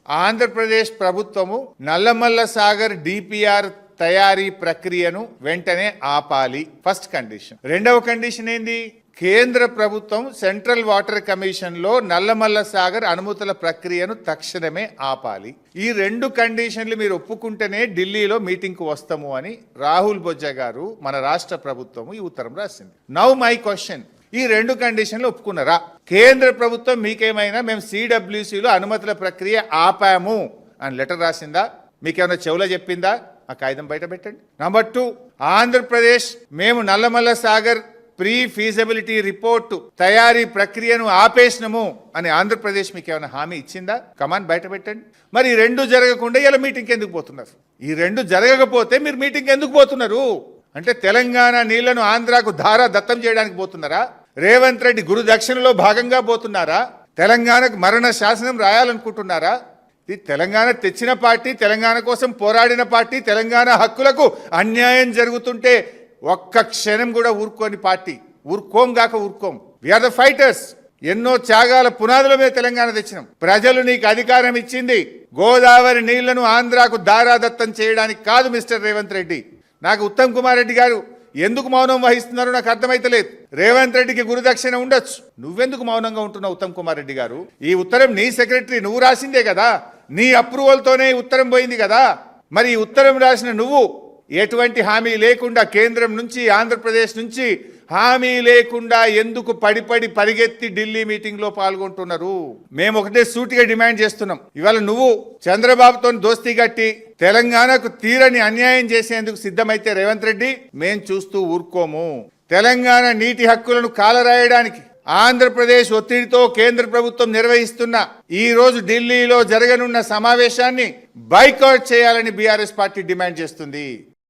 ఆంధ్రప్రదేశ్ ప్రభుత్వము నల్లమల్ల సాగర్ డిపిఆర్ తయారీ ప్రక్రియను వెంటనే ఆపాలి. First condition. రెండవ కండిషన్ ఏంది? కేంద్ర ప్రభుత్వం సెంట్రల్ వాటర్ కమిషన్ లో నల్లమల్ల సాగర్ అనుమతుల ప్రక్రియను తక్షణమే ఆపాలి. ఈ రెండు కండిషన్లు మీరు ఒప్పుకుంటేనే ఢిల్లీలో మీటింగ్ కు వస్తాము అని రాహుల్ బొజ్జా గారు మన రాష్ట్ర ప్రభుత్వము ఈ ఉత్తరం రాసింది. నౌ మై క్వశ్చన్, ఈ రెండు కండిషన్లు ఒప్పుకున్నారా? కేంద్ర ప్రభుత్వం మీకేమైనా మేము సిడబ్ల్యూసీలో అనుమతుల ప్రక్రియ ఆపాము అని లెటర్ రాసిందా? మీకేమైనా చెవులో చెప్పిందా? ఆ కాగితం బయట పెట్టండి. నంబర్ 2, ఆంధ్రప్రదేశ్ మేము Nallamala Sagar pre feasibility report తయారీ ప్రక్రియను ఆపేసినము అని ఆంధ్రప్రదేశ్ మీకు ఏమైనా హామీ ఇచ్చిందా? కమాన్ బయట పెట్టండి. మరి ఈ రెండు జరగకుండా ఇలా మీటింగ్కి ఎందుకు పోతున్నారు? ఈ రెండు జరగకపోతే మీరు మీటింగ్కి ఎందుకు పోతున్నారు? అంటే తెలంగాణ నీళ్లను ఆంధ్రాకు ధారా దత్తం చేయడానికి పోతున్నారా? రేవంత్ రెడ్డి గురు దక్షిణలో భాగంగా పోతున్నారా? తెలంగాణకు మరణ శాసనం రాయాలనుకుంటున్నారా? ఇది తెలంగాణ తెచ్చిన పార్టీ, తెలంగాణ కోసం పోరాడిన పార్టీ, తెలంగాణ హక్కులకు అన్యాయం జరుగుతుంటే ఒక్క క్షణం కూడా ఊరుకోని పార్టీ. ఊరుకోం. We are the fighters. ఎన్నో త్యాగాల పునాదుల మీద తెలంగాణ తెచ్చినాం. ప్రజలు నీకు అధికారం ఇచ్చింది గోదావరి నీళ్లను ఆంధ్రాకు దారాదత్తం చేయడానికి కాదు. మిస్టర్ రేవంత్ రెడ్డి, నాకు ఉత్తమ్ కుమార్ రెడ్డి గారు ఎందుకు మౌనం వహిస్తున్నారో నాకు అర్థమైతలేదు. రేవంత్ రెడ్డికి గురుదక్షిణ ఉండొచ్చు, నువ్వెందుకు మౌనంగా ఉంటున్నావు ఉత్తమ్ కుమార్ రెడ్డి గారు? ఈ ఉత్తరం నీ సెక్రటరీ నువ్వు రాసిందే కదా, నీ అప్రూవల్తోనే ఉత్తరం పోయింది కదా. మరి ఈ ఉత్తరం రాసిన నువ్వు ఎటువంటి హామీ లేకుండా, కేంద్రం నుంచి ఆంధ్రప్రదేశ్ నుంచి హామీ లేకుండా ఎందుకు పరిగెత్తి ఢిల్లీ మీటింగ్ లో పాల్గొంటున్నారు? మేము ఒకటే సూటిగా డిమాండ్ చేస్తున్నాం. ఇవాళ నువ్వు చంద్రబాబుతో దోస్తీ గట్టి తెలంగాణకు తీరని అన్యాయం చేసేందుకు సిద్ధమైతే రేవంత్ రెడ్డి మేం చూస్తూ ఊరుకోము. తెలంగాణ నీటి హక్కులను కాలరాయడానికి ఆంధ్రప్రదేశ్ ఒత్తిడితో కేంద్ర ప్రభుత్వం నిర్వహిస్తున్న ఈ రోజు ఢిల్లీలో జరగనున్న సమావేశాన్ని బైకాట్ చేయాలని బీఆర్ఎస్ పార్టీ డిమాండ్ చేస్తుంది.